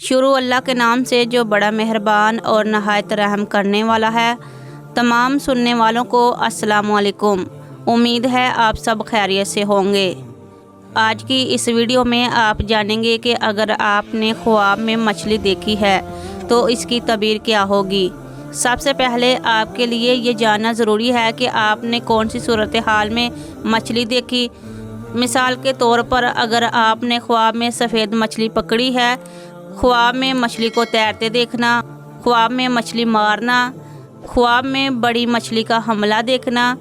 شروع اللہ کے نام سے جو بڑا مہربان اور نہایت رحم کرنے والا ہے۔ تمام سننے والوں کو السلام علیکم۔ امید ہے آپ سب خیریت سے ہوں گے۔ آج کی اس ویڈیو میں آپ جانیں گے کہ اگر آپ نے خواب میں مچھلی دیکھی ہے تو اس کی تعبیر کیا ہوگی۔ سب سے پہلے آپ کے لیے یہ جاننا ضروری ہے کہ آپ نے کون سی صورتحال میں مچھلی دیکھی۔ مثال کے طور پر اگر آپ نے خواب میں سفید مچھلی پکڑی ہے، خواب میں مچھلی کو تیرتے دیکھنا، خواب میں مچھلی مارنا، خواب میں بڑی مچھلی کا حملہ دیکھنا،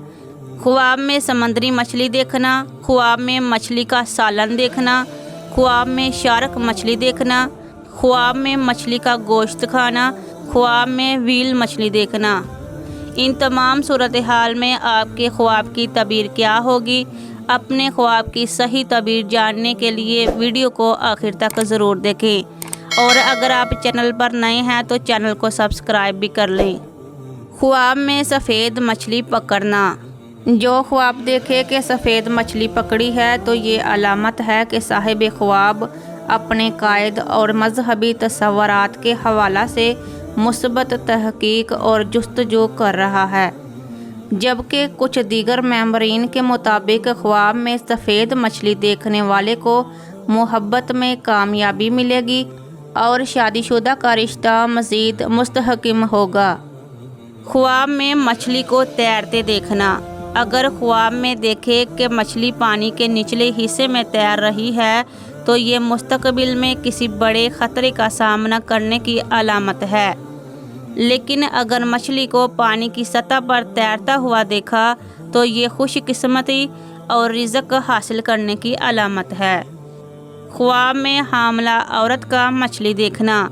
خواب میں سمندری مچھلی دیکھنا، خواب میں مچھلی کا سالن دیکھنا، خواب میں شارک مچھلی دیکھنا، خواب میں مچھلی کا گوشت کھانا، خواب میں ویل مچھلی دیکھنا، ان تمام صورتحال میں آپ کے خواب کی تعبیر کیا ہوگی۔ اپنے خواب کی صحیح تعبیر جاننے کے لیے ویڈیو کو آخر تک ضرور دیکھیں، اور اگر آپ چینل پر نئے ہیں تو چینل کو سبسکرائب بھی کر لیں۔ خواب میں سفید مچھلی پکڑنا۔ جو خواب دیکھے کہ سفید مچھلی پکڑی ہے تو یہ علامت ہے کہ صاحب خواب اپنے قائد اور مذہبی تصورات کے حوالہ سے مثبت تحقیق اور جستجو کر رہا ہے، جبکہ کچھ دیگر ممبرین کے مطابق خواب میں سفید مچھلی دیکھنے والے کو محبت میں کامیابی ملے گی اور شادی شدہ کا رشتہ مزید مستحکم ہوگا۔ خواب میں مچھلی کو تیرتے دیکھنا۔ اگر خواب میں دیکھے کہ مچھلی پانی کے نچلے حصے میں تیر رہی ہے تو یہ مستقبل میں کسی بڑے خطرے کا سامنا کرنے کی علامت ہے، لیکن اگر مچھلی کو پانی کی سطح پر تیرتا ہوا دیکھا تو یہ خوش قسمتی اور رزق حاصل کرنے کی علامت ہے۔ خواب میں حاملہ عورت کا مچھلی دیکھنا۔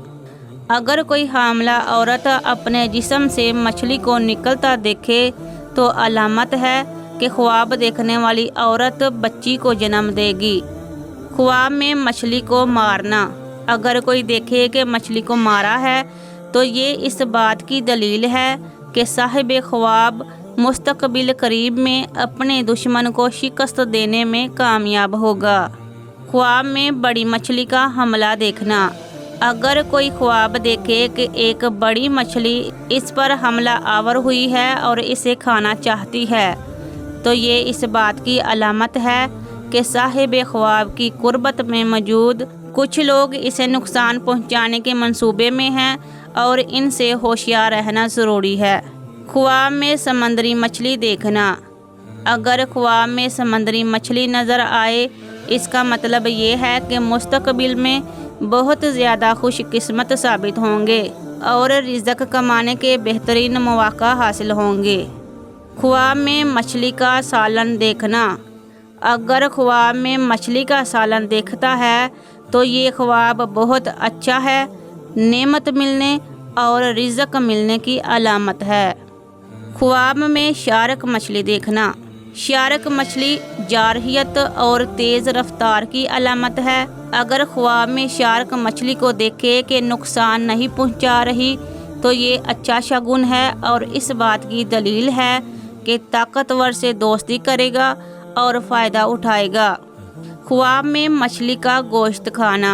اگر کوئی حاملہ عورت اپنے جسم سے مچھلی کو نکلتا دیکھے تو علامت ہے کہ خواب دیکھنے والی عورت بچی کو جنم دے گی۔ خواب میں مچھلی کو مارنا۔ اگر کوئی دیکھے کہ مچھلی کو مارا ہے تو یہ اس بات کی دلیل ہے کہ صاحب خواب مستقبل قریب میں اپنے دشمن کو شکست دینے میں کامیاب ہوگا۔ خواب میں بڑی مچھلی کا حملہ دیکھنا۔ اگر کوئی خواب دیکھے کہ ایک بڑی مچھلی اس پر حملہ آور ہوئی ہے اور اسے کھانا چاہتی ہے تو یہ اس بات کی علامت ہے کہ صاحب خواب کی قربت میں موجود کچھ لوگ اسے نقصان پہنچانے کے منصوبے میں ہیں اور ان سے ہوشیار رہنا ضروری ہے۔ خواب میں سمندری مچھلی دیکھنا۔ اگر خواب میں سمندری مچھلی نظر آئے اس کا مطلب یہ ہے کہ مستقبل میں بہت زیادہ خوش قسمت ثابت ہوں گے اور رزق کمانے کے بہترین مواقع حاصل ہوں گے۔ خواب میں مچھلی کا سالن دیکھنا۔ اگر خواب میں مچھلی کا سالن دیکھتا ہے تو یہ خواب بہت اچھا ہے، نعمت ملنے اور رزق ملنے کی علامت ہے۔ خواب میں شارک مچھلی دیکھنا۔ شارک مچھلی جارحیت اور تیز رفتار کی علامت ہے۔ اگر خواب میں شارک مچھلی کو دیکھے کہ نقصان نہیں پہنچا رہی تو یہ اچھا شگون ہے اور اس بات کی دلیل ہے کہ طاقتور سے دوستی کرے گا اور فائدہ اٹھائے گا۔ خواب میں مچھلی کا گوشت کھانا۔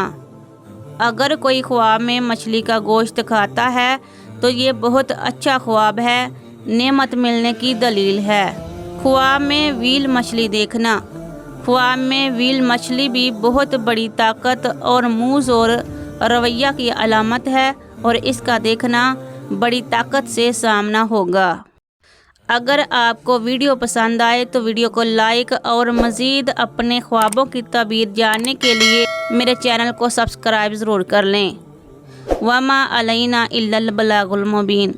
اگر کوئی خواب میں مچھلی کا گوشت کھاتا ہے تو یہ بہت اچھا خواب ہے، نعمت ملنے کی دلیل ہے۔ خواب میں ویل مچھلی دیکھنا۔ خواب میں ویل مچھلی بھی بہت بڑی طاقت اور منہ زور رویہ کی علامت ہے اور اس کا دیکھنا بڑی طاقت سے سامنا ہوگا۔ اگر آپ کو ویڈیو پسند آئے تو ویڈیو کو لائک اور مزید اپنے خوابوں کی تعبیر جاننے کے لیے میرے چینل کو سبسکرائب ضرور کر لیں۔ وما علینا الا البلاغ المبین۔